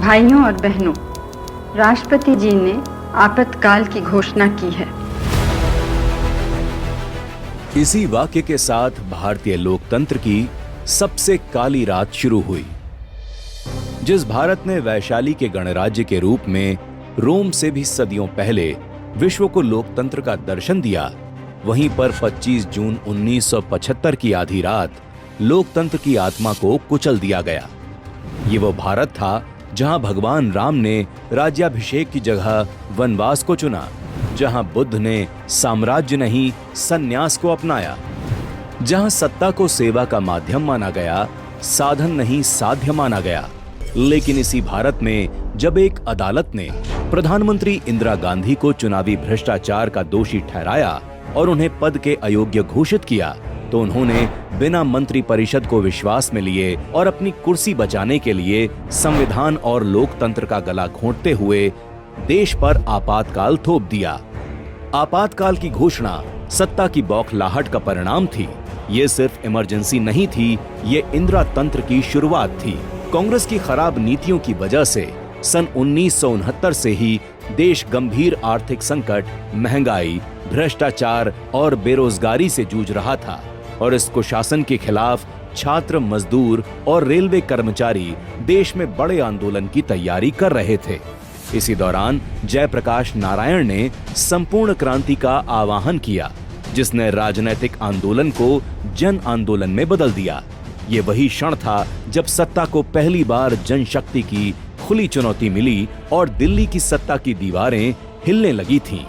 भाइयों और बहनों, राष्ट्रपति जी ने आपातकाल की घोषणा की है। इसी वाक्य के साथ भारतीय लोकतंत्र की सबसे काली रात शुरू हुई। जिस भारत ने वैशाली के गणराज्य के रूप में रोम से भी सदियों पहले विश्व को लोकतंत्र का दर्शन दिया, वहीं पर 25 जून 1975 की आधी रात लोकतंत्र की आत्मा को कुचल दिया गया। ये वो भारत था जहां भगवान राम ने राज्याभिषेक की जगह वनवास को चुना, जहां बुद्ध ने साम्राज्य नहीं संन्यास को अपनाया, जहां सत्ता को सेवा का माध्यम माना गया, साधन नहीं साध्य माना गया। लेकिन इसी भारत में जब एक अदालत ने प्रधानमंत्री इंदिरा गांधी को चुनावी भ्रष्टाचार का दोषी ठहराया और उन्हें पद के अयोग्य घोषित किया, तो उन्होंने बिना मंत्री परिषद को विश्वास में लिए और अपनी कुर्सी बचाने के लिए संविधान और लोकतंत्र का गला घोंटते हुए देश पर आपातकाल थोप दिया। आपातकाल की घोषणा सत्ता की बौखलाहट का परिणाम थी। ये सिर्फ इमरजेंसी नहीं थी, ये इंदिरा तंत्र की शुरुआत थी। कांग्रेस की खराब नीतियों की वजह से सन 1969 से ही देश गंभीर आर्थिक संकट, महंगाई, भ्रष्टाचार और बेरोजगारी से जूझ रहा था और इस कुशासन के खिलाफ छात्र, मजदूर और रेलवे कर्मचारी देश में बड़े आंदोलन की तैयारी कर रहे थे। इसी दौरान जयप्रकाश नारायण ने संपूर्ण क्रांति का आह्वान किया, जिसने राजनीतिक आंदोलन को जन आंदोलन में बदल दिया। ये वही क्षण था जब सत्ता को पहली बार जनशक्ति की खुली चुनौती मिली और दिल्ली की सत्ता की दीवारें हिलने लगी थीं।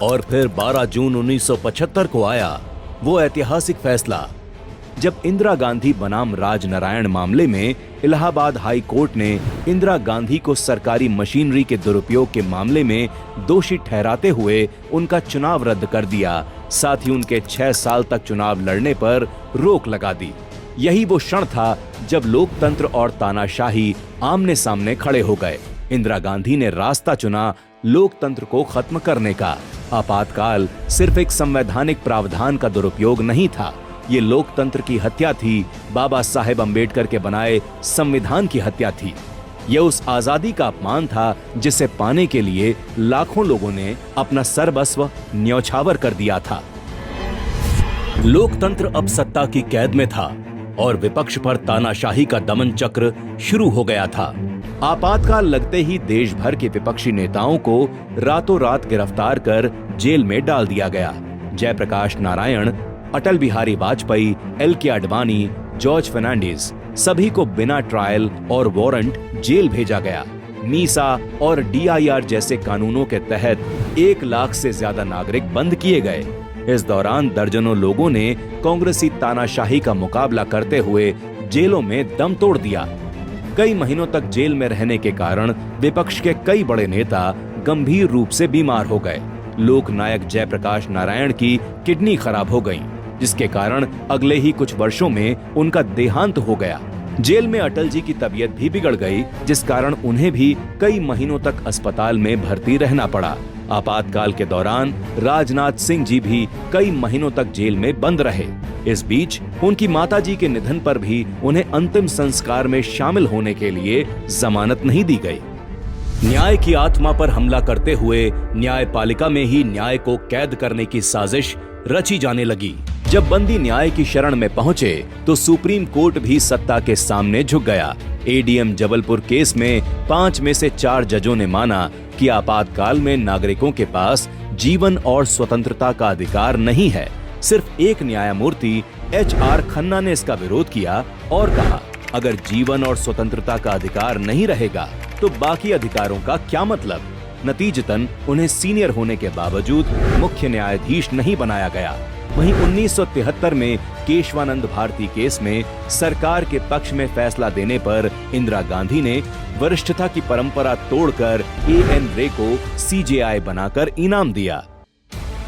और फिर 12 जून 1975 को आया वो ऐतिहासिक फैसला, जब इंदिरा गांधी बनाम राजनारायण मामले में इलाहाबाद हाई कोर्ट ने इंदिरा गांधी को सरकारी मशीनरी के दुरुपयोग के मामले में दोषी ठहराते हुए उनका चुनाव रद्द कर दिया, साथ ही उनके 6 साल तक चुनाव लड़ने पर रोक लगा दी। यही वो क्षण था जब लोकतंत्र और तानाशाही आमने सामने खड़े हो गए। इंदिरा गांधी ने रास्ता चुना लोकतंत्र को खत्म करने का। आपातकाल सिर्फ एक संवैधानिक प्रावधान का दुरुपयोग नहीं था, ये लोकतंत्र की हत्या थी, बाबा साहेब अंबेडकर के बनाए संविधान की हत्या थी। यह उस आजादी का अपमान था जिसे पाने के लिए लाखों लोगों ने अपना सर्वस्व न्यौछावर कर दिया था। लोकतंत्र अब सत्ता की कैद में था और विपक्ष पर तानाशाही का दमन चक्र शुरू हो गया था। आपातकाल लगते ही देश भर के विपक्षी नेताओं को रातों रात गिरफ्तार कर जेल में डाल दिया गया। जयप्रकाश नारायण, अटल बिहारी वाजपेयी, एल.के. आडवाणी, जॉर्ज फर्नांडिस, सभी को बिना ट्रायल और वारंट जेल भेजा गया। मीसा और DIR जैसे कानूनों के तहत 1 लाख से ज्यादा नागरिक बंद किए गए। इस दौरान दर्जनों लोगों ने कांग्रेसी तानाशाही का मुकाबला करते हुए जेलों में दम तोड़ दिया। कई महीनों तक जेल में रहने के कारण विपक्ष के कई बड़े नेता गंभीर रूप से बीमार हो गए। लोकनायक जयप्रकाश नारायण की किडनी खराब हो गई, जिसके कारण अगले ही कुछ वर्षों में उनका देहांत हो गया। जेल में अटल जी की तबीयत भी बिगड़ गई, जिस कारण उन्हें भी कई महीनों तक अस्पताल में भर्ती रहना पड़ा। आपातकाल के दौरान राजनाथ सिंह जी भी कई महीनों तक जेल में बंद रहे। इस बीच उनकी माताजी के निधन पर भी उन्हें अंतिम संस्कार में शामिल होने के लिए जमानत नहीं दी गई। न्याय की आत्मा पर हमला करते हुए न्यायपालिका में ही न्याय को कैद करने की साजिश रची जाने लगी। जब बंदी न्याय की शरण में पहुंचे तो सुप्रीम कोर्ट भी सत्ता के सामने झुक गया। ADM जबलपुर केस में 5 में से 4 जजों ने माना कि आपातकाल में नागरिकों के पास जीवन और स्वतंत्रता का अधिकार नहीं है। सिर्फ एक न्यायमूर्ति HR खन्ना ने इसका विरोध किया और कहा, अगर जीवन और स्वतंत्रता का अधिकार नहीं रहेगा तो बाकी अधिकारों का क्या मतलब। नतीजतन उन्हें सीनियर होने के बावजूद मुख्य न्यायाधीश नहीं बनाया गया। वहीं 1973 में केशवानंद भारती केस में सरकार के पक्ष में फैसला देने पर इंदिरा गांधी ने वरिष्ठता की परंपरा तोड़कर AN रे को CJI बनाकर इनाम दिया।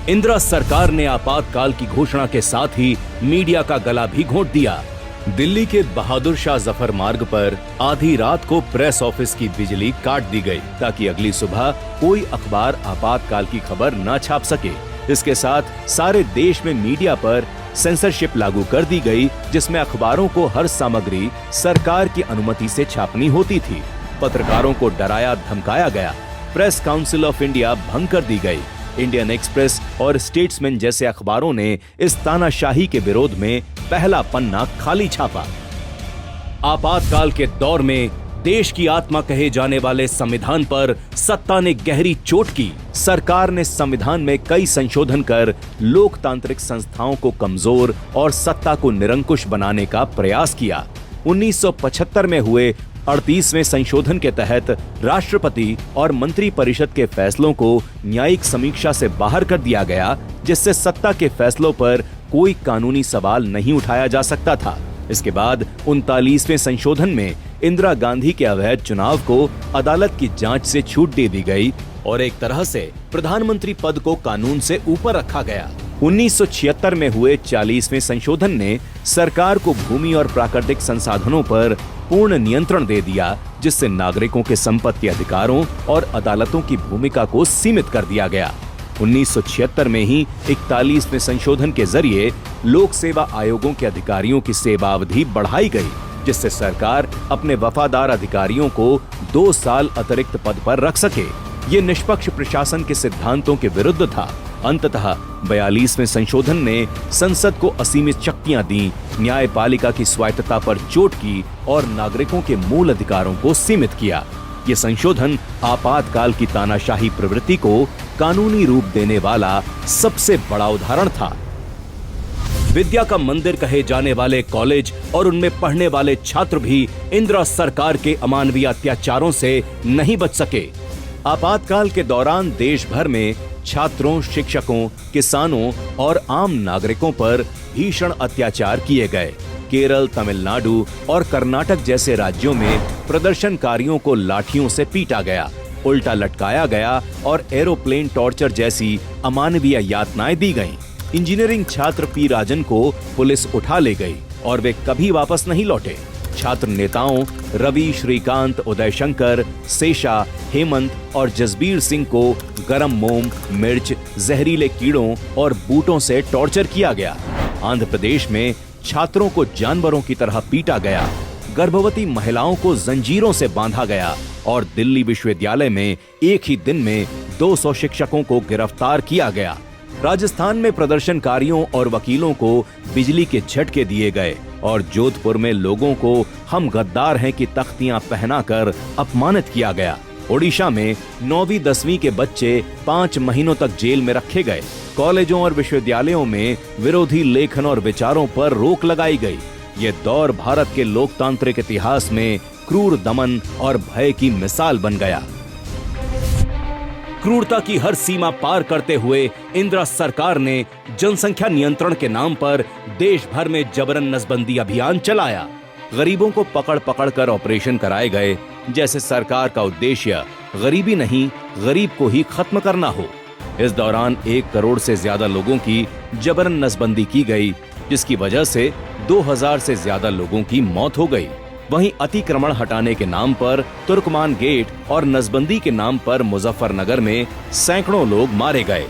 इंदिरा सरकार ने आपातकाल की घोषणा के साथ ही मीडिया का गला भी घोंट दिया। दिल्ली के बहादुर शाह जफर मार्ग पर आधी रात को प्रेस ऑफिस की बिजली काट दी गई ताकि अगली सुबह कोई अखबार आपातकाल की खबर न छाप सके। इसके साथ सारे देश में मीडिया पर सेंसरशिप लागू कर दी गई, जिसमें अखबारों को हर सामग्री सरकार की अनुमति से छापनी होती थी। पत्रकारों को डराया धमकाया गया, प्रेस काउंसिल ऑफ इंडिया भंग कर दी गई। इंडियन एक्सप्रेस और स्टेट्समैन जैसे अखबारों ने इस तानाशाही के विरोध में पहला पन्ना खाली छापा। आपातकाल के दौर में देश की आत्मा कहे जाने वाले संविधान पर सत्ता ने गहरी चोट की। सरकार ने संविधान में कई संशोधन कर लोकतांत्रिक संस्थाओं को कमजोर और सत्ता को निरंकुश बनाने का प्रयास किया। 1975 में हुए 38वें संशोधन के तहत राष्ट्रपति और मंत्रिपरिषद के फैसलों को न्यायिक समीक्षा से बाहर कर दिया गया, जिससे सत्ता के फैसलों पर कोई कानूनी सवाल नहीं उठाया जा सकता था। इसके बाद 39वें संशोधन में इंदिरा गांधी के अवैध चुनाव को अदालत की जांच से छूट दे दी गई और एक तरह से प्रधानमंत्री पद को कानून से ऊपर रखा गया। 1976 में हुए 40वें संशोधन ने सरकार को भूमि और प्राकृतिक संसाधनों पर पूर्ण नियंत्रण दे दिया, जिससे नागरिकों के संपत्ति अधिकारों और अदालतों की भूमिका को सीमित कर दिया गया। 1976 में ही 41वें संशोधन के जरिए लोक सेवा आयोगों के अधिकारियों की सेवा अवधि बढ़ाई गई, जिससे सरकार अपने वफादार अधिकारियों को 2 साल अतिरिक्त पद पर रख सके। ये निष्पक्ष प्रशासन के सिद्धांतों के विरुद्ध था। अंततः 42वें संशोधन ने संसद को असीमित शक्तियां दी, न्यायपालिका की स्वायत्तता पर चोट की और नागरिकों के मूल अधिकारों को सीमित किया। ये संशोधन आपातकाल की तानाशाही प्रवृत्ति को कानूनी रूप देने वाला सबसे बड़ा उदाहरण था। विद्या का मंदिर कहे जाने वाले कॉलेज और उनमें पढ़ने वाले छात्र भी इंदिरा सरकार के अमानवीय अत्याचारों से नहीं बच सके। आपातकाल के दौरान देश भर में छात्रों, शिक्षकों, किसानों और आम नागरिकों पर भीषण अत्याचार किए गए। केरल, तमिलनाडु और कर्नाटक जैसे राज्यों में प्रदर्शनकारियों को लाठियों से पीटा गया, उल्टा लटकाया गया और एरोप्लेन टॉर्चर जैसी अमानवीय यातनाएं दी गईं। इंजीनियरिंग छात्र पी राजन को पुलिस उठा ले गई और वे कभी वापस नहीं लौटे। छात्र नेताओं रवि, श्रीकांत, उदय शंकर, शेषा, हेमंत और जसबीर सिंह को गरम मोम, मिर्च, जहरीले कीड़ों और बूटों से टॉर्चर किया गया। आंध्र प्रदेश में छात्रों को जानवरों की तरह पीटा गया, गर्भवती महिलाओं को जंजीरों से बांधा गया और दिल्ली विश्वविद्यालय में एक ही दिन में 200 शिक्षकों को गिरफ्तार किया गया। राजस्थान में प्रदर्शनकारियों और वकीलों को बिजली के झटके दिए गए और जोधपुर में लोगों को हम गद्दार हैं की तख्तियां पहनाकर अपमानित किया गया। ओडिशा में 9वीं 10वीं के बच्चे 5 महीनों तक जेल में रखे गए। कॉलेजों और विश्वविद्यालयों में विरोधी लेखन और विचारों पर रोक लगाई गई। ये दौर भारत के लोकतांत्रिक इतिहास में क्रूर दमन और भय की मिसाल बन गया। क्रूरता की हर सीमा पार करते हुए इंदिरा सरकार ने जनसंख्या नियंत्रण के नाम पर देश भर में जबरन नसबंदी अभियान चलाया। गरीबों को पकड़ पकड़ कर ऑपरेशन कराए गए, जैसे सरकार का उद्देश्य गरीबी नहीं, गरीब को ही खत्म करना हो। इस दौरान 1 करोड़ से ज्यादा लोगों की जबरन नसबंदी की गई, जिसकी वजह से 2000 से ज्यादा लोगों की मौत हो गई। वहीं अतिक्रमण हटाने के नाम पर तुर्कमान गेट और नसबंदी के नाम पर मुजफ्फरनगर में सैकड़ों लोग मारे गए।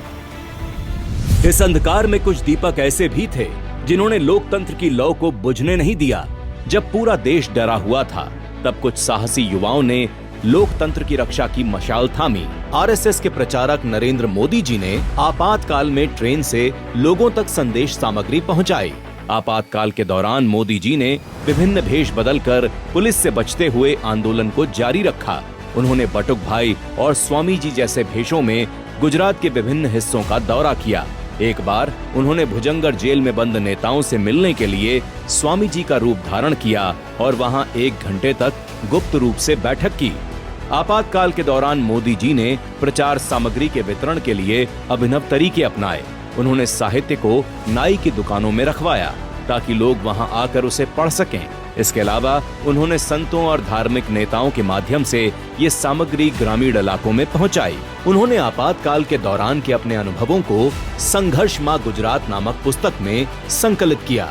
इस अंधकार में कुछ दीपक ऐसे भी थे जिन्होंने लोकतंत्र की लौ को बुझने नहीं दिया। जब पूरा देश डरा हुआ था, तब कुछ साहसी युवाओं ने लोकतंत्र की रक्षा की मशाल थामी। आरएसएस के प्रचारक नरेंद्र मोदी जी ने आपातकाल में ट्रेन से लोगों तक संदेश सामग्री पहुंचाई। आपातकाल के दौरान मोदी जी ने विभिन्न भेष बदलकर पुलिस से बचते हुए आंदोलन को जारी रखा। उन्होंने बटुक भाई और स्वामी जी जैसे भेषों में गुजरात के विभिन्न हिस्सों का दौरा किया। एक बार उन्होंने भुजंगर जेल में बंद नेताओं से मिलने के लिए स्वामी जी का रूप धारण किया और वहां 1 घंटे तक गुप्त रूप से बैठक की। आपातकाल के दौरान मोदी जी ने प्रचार सामग्री के वितरण के लिए अभिनव तरीके अपनाए। उन्होंने साहित्य को नाई की दुकानों में रखवाया ताकि लोग वहां आकर उसे पढ़ सकें। इसके अलावा उन्होंने संतों और धार्मिक नेताओं के माध्यम से ये सामग्री ग्रामीण इलाकों में पहुंचाई। उन्होंने आपातकाल के दौरान के अपने अनुभवों को संघर्ष मां गुजरात नामक पुस्तक में संकलित किया।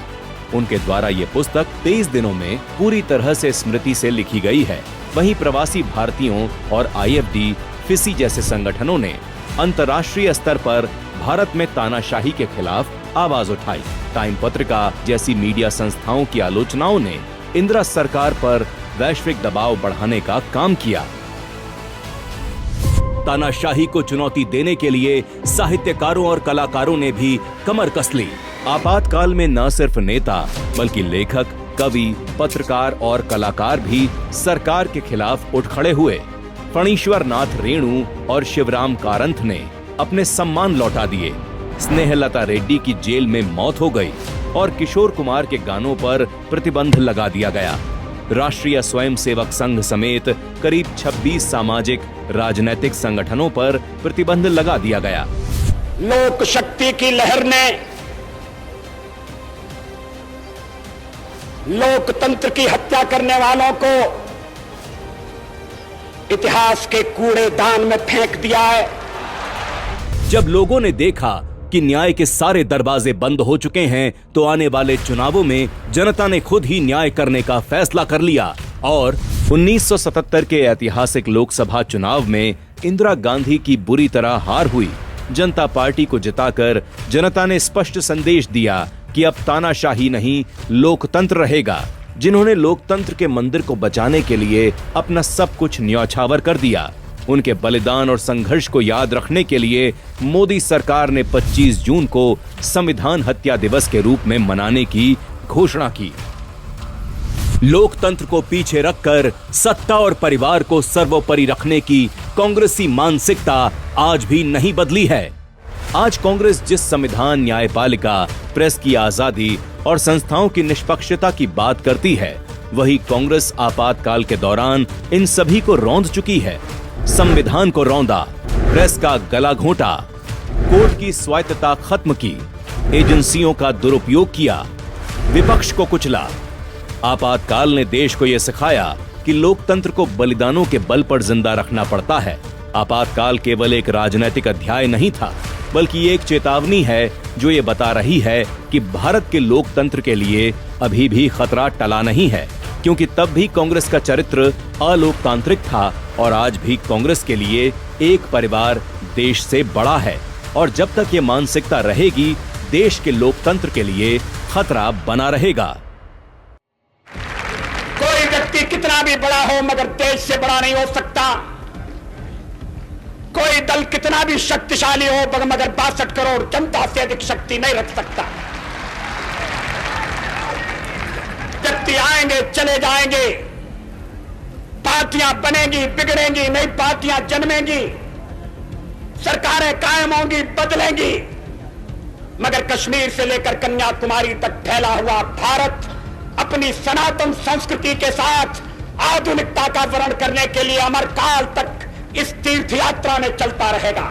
उनके द्वारा ये पुस्तक 23 दिनों में पूरी तरह से स्मृति से लिखी गई है। वहीं प्रवासी भारतीयों और IFD, फिसी जैसे संगठनों ने अंतर्राष्ट्रीय स्तर पर भारत में तानाशाही के खिलाफ आवाज उठाई। टाइम पत्रिका जैसी मीडिया संस्थाओं की आलोचनाओं ने इंदिरा सरकार पर वैश्विक दबाव बढ़ाने का काम किया। तानाशाही को चुनौती देने के लिए साहित्यकारों और कलाकारों ने भी कमर कस ली। आपातकाल में न सिर्फ नेता बल्कि लेखक, कवि, पत्रकार और कलाकार भी सरकार के खिलाफ उठ खड़े हुए। फणीश्वर नाथ रेणु और शिवराम कारंथ ने अपने सम्मान लौटा दिए। स्नेहलता रेड्डी की जेल में मौत हो गई और किशोर कुमार के गानों पर प्रतिबंध लगा दिया गया। राष्ट्रीय स्वयंसेवक संघ समेत करीब 26 सामाजिक राजनैतिक संगठनों पर प्रतिबंध लगा दिया गया। लोक शक्ति की लहर ने लोकतंत्र की हत्या करने वालों को इतिहास के कूड़ेदान में फेंक दिया है। जब लोगों ने देखा कि न्याय के सारे दरवाजे बंद हो चुके हैं, तो आने वाले चुनावों में जनता ने खुद ही न्याय करने का फैसला कर लिया और 1977 के ऐतिहासिक लोकसभा चुनाव में इंदिरा गांधी की बुरी तरह हार हुई। जनता पार्टी को जिताकर जनता ने स्पष्ट संदेश दिया कि अब तानाशाही नहीं, लोकतंत्र रहेगा। जिन्होंने लोकतंत्र के मंदिर को बचाने के लिए अपना सब कुछ न्यौछावर कर दिया, उनके बलिदान और संघर्ष को याद रखने के लिए मोदी सरकार ने 25 जून को संविधान हत्या दिवस के रूप में मनाने की घोषणा की। लोकतंत्र को पीछे रखकर सत्ता और परिवार को सर्वोपरि रखने की कांग्रेसी मानसिकता आज भी नहीं बदली है। आज कांग्रेस जिस संविधान, न्यायपालिका, प्रेस की आजादी और संस्थाओं की निष्पक्षता की बात करती है, वही कांग्रेस आपातकाल के दौरान इन सभी को रौंद चुकी है। संविधान को रौंदा, प्रेस का गला घोंटा, कोर्ट की स्वायत्तता खत्म की, एजेंसियों का दुरुपयोग किया, विपक्ष को कुचला। आपातकाल ने देश को यह सिखाया कि लोकतंत्र को बलिदानों के बल पर जिंदा रखना पड़ता है। आपातकाल केवल एक राजनीतिक अध्याय नहीं था, बल्कि एक चेतावनी है जो ये बता रही है कि भारत के लोकतंत्र के लिए अभी भी खतरा टला नहीं है, क्योंकि तब भी कांग्रेस का चरित्र अलोकतांत्रिक था और आज भी कांग्रेस के लिए एक परिवार देश से बड़ा है। और जब तक ये मानसिकता रहेगी, देश के लोकतंत्र के लिए खतरा बना रहेगा। कोई व्यक्ति कितना भी बड़ा हो मगर देश से बड़ा नहीं हो सकता। कोई दल कितना भी शक्तिशाली हो मगर 62 करोड़ जनता से अधिक शक्ति नहीं रख सकता। व्यक्ति आएंगे, चले जाएंगे, पार्टियां बनेंगी, बिगड़ेंगी, नई पार्टियां जन्मेंगी, सरकारें कायम होंगी, बदलेंगी, मगर कश्मीर से लेकर कन्याकुमारी तक फैला हुआ भारत अपनी सनातन संस्कृति के साथ आधुनिकता का वर्ण करने के लिए अमरकाल तक इस तीर्थ यात्रा में चलता रहेगा।